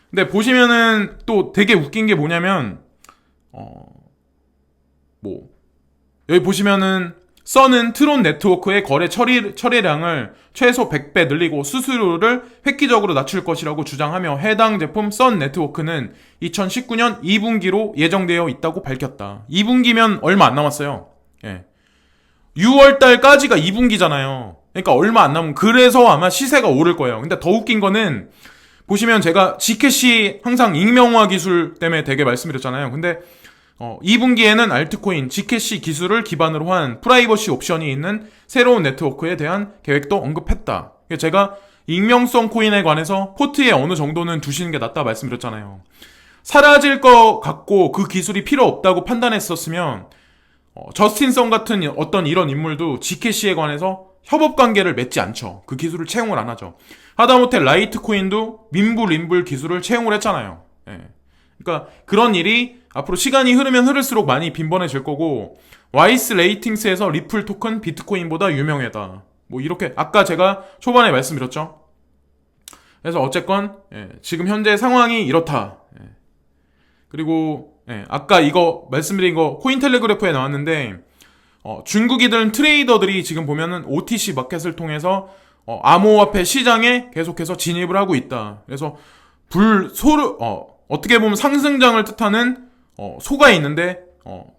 근데 보시면은 또 되게 웃긴 게 뭐냐면 뭐 여기 보시면은 선은 트론 네트워크의 거래 처리량을 최소 100배 늘리고 수수료를 획기적으로 낮출 것이라고 주장하며 해당 제품 선 네트워크는 2019년 2분기로 예정되어 있다고 밝혔다. 2분기면 얼마 안 남았어요. 예. 6월달까지가 2분기잖아요. 그러니까 얼마 안 남은. 그래서 아마 시세가 오를 거예요. 근데 더 웃긴 거는 보시면 제가 지캐시 항상 익명화 기술 때문에 되게 말씀드렸잖아요. 근데 2분기에는 알트코인 지캐시 기술을 기반으로 한 프라이버시 옵션이 있는 새로운 네트워크에 대한 계획도 언급했다. 제가 익명성 코인에 관해서 포트에 어느 정도는 두시는 게 낫다 말씀드렸잖아요. 사라질 것 같고 그 기술이 필요 없다고 판단했었으면 저스틴 성 같은 어떤 이런 인물도 지캐시에 관해서 협업 관계를 맺지 않죠. 그 기술을 채용을 안 하죠. 하다못해 라이트코인도 민불 기술을 채용을 했잖아요. 예. 그러니까 그런 일이 앞으로 시간이 흐르면 흐를수록 많이 빈번해질 거고 와이스 레이팅스에서 리플 토큰 비트코인보다 유명하다. 뭐 이렇게 아까 제가 초반에 말씀드렸죠. 그래서 어쨌건 지금 현재 상황이 이렇다. 그리고 아까 이거 말씀드린 거 코인텔레그래프에 나왔는데 중국이든 트레이더들이 지금 보면은 OTC 마켓을 통해서 암호화폐 시장에 계속해서 진입을 하고 있다. 그래서 어떻게 보면 상승장을 뜻하는 소가 있는데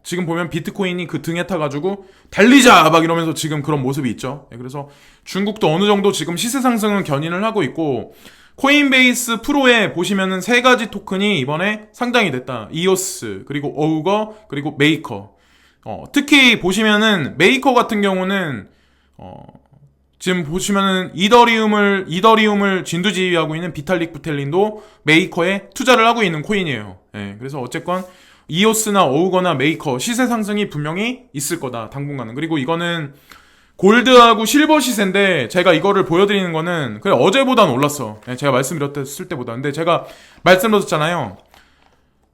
지금 보면 비트코인이 그 등에 타가지고 달리자 막 이러면서 지금 그런 모습이 있죠. 그래서 중국도 어느 정도 지금 시세 상승은 견인을 하고 있고, 코인베이스 프로에 보시면은 3가지 토큰이 이번에 상장이 됐다. 이오스, 그리고 어우거, 그리고 메이커. 특히 보시면은 메이커 같은 경우는 지금 보시면은 이더리움을 진두지휘하고 있는 비탈릭 부텔린도 메이커에 투자를 하고 있는 코인이에요. 그래서 어쨌건 이오스나 어우거나 메이커 시세 상승이 분명히 있을 거다, 당분간은. 그리고 이거는 골드하고 실버 시세인데, 제가 이거를 보여드리는 거는 그래 어제보단 올랐어. 제가 말씀드렸을 때보다. 근데 제가 말씀드렸잖아요.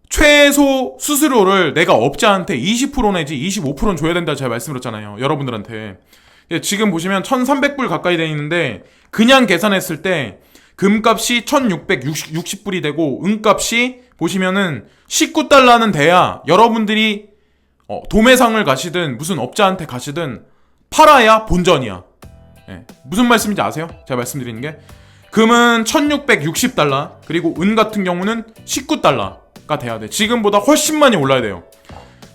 최소 수수료를 내가 업자한테 20% 내지 25%는 줘야 된다 제가 말씀드렸잖아요, 여러분들한테. 지금 보시면 1300불 가까이 돼 있는데, 그냥 계산했을 때 금값이 1660불이 되고 은값이 보시면은 19달러는 돼야 여러분들이 도매상을 가시든 무슨 업자한테 가시든 팔아야 본전이야. 무슨 말씀인지 아세요? 제가 말씀드리는 게, 금은 1660달러, 그리고 은 같은 경우는 19달러가 돼야 돼. 지금보다 훨씬 많이 올라야 돼요.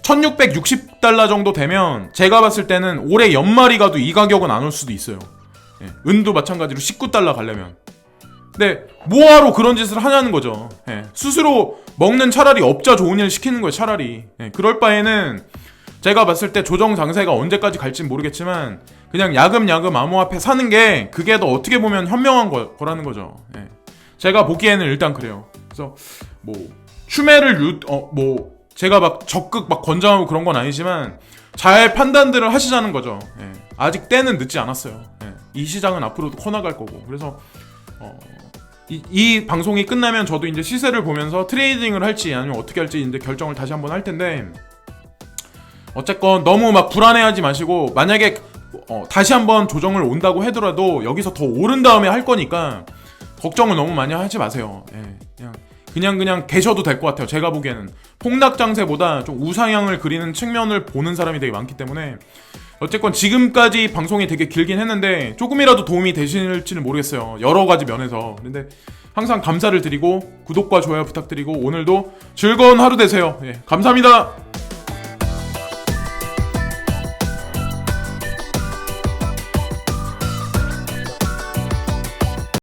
1660달러 정도 되면 제가 봤을 때는 올해 연말이 가도 이 가격은 안 올 수도 있어요. 은도 마찬가지로 19달러 가려면. 근데 뭐하러 그런 짓을 하냐는 거죠. 스스로 먹는 차라리 업자 좋은 일 시키는 거예요, 차라리. 그럴 바에는 제가 봤을 때 조정 장세가 언제까지 갈진 모르겠지만 그냥 야금야금 암호화폐 사는 게, 그게 더 어떻게 보면 현명한 거라는 거죠. 제가 보기에는 일단 그래요. 그래서 뭐 추매를 제가 막 적극 막 권장하고 그런 건 아니지만 잘 판단들을 하시자는 거죠. 아직 때는 늦지 않았어요. 이 시장은 앞으로도 커나갈 거고. 그래서 이 방송이 끝나면 저도 이제 시세를 보면서 트레이딩을 할지 아니면 어떻게 할지 이제 결정을 다시 한번 할 텐데, 어쨌건 너무 막 불안해하지 마시고, 만약에 다시 한번 조정을 온다고 하더라도 여기서 더 오른 다음에 할 거니까 걱정을 너무 많이 하지 마세요. 그냥 계셔도 될 것 같아요. 제가 보기에는 폭락 장세보다 좀 우상향을 그리는 측면을 보는 사람이 되게 많기 때문에. 어쨌건 지금까지 방송이 되게 길긴 했는데 조금이라도 도움이 되실지는 모르겠어요, 여러 가지 면에서. 근데 항상 감사를 드리고 구독과 좋아요 부탁드리고 오늘도 즐거운 하루 되세요. 감사합니다.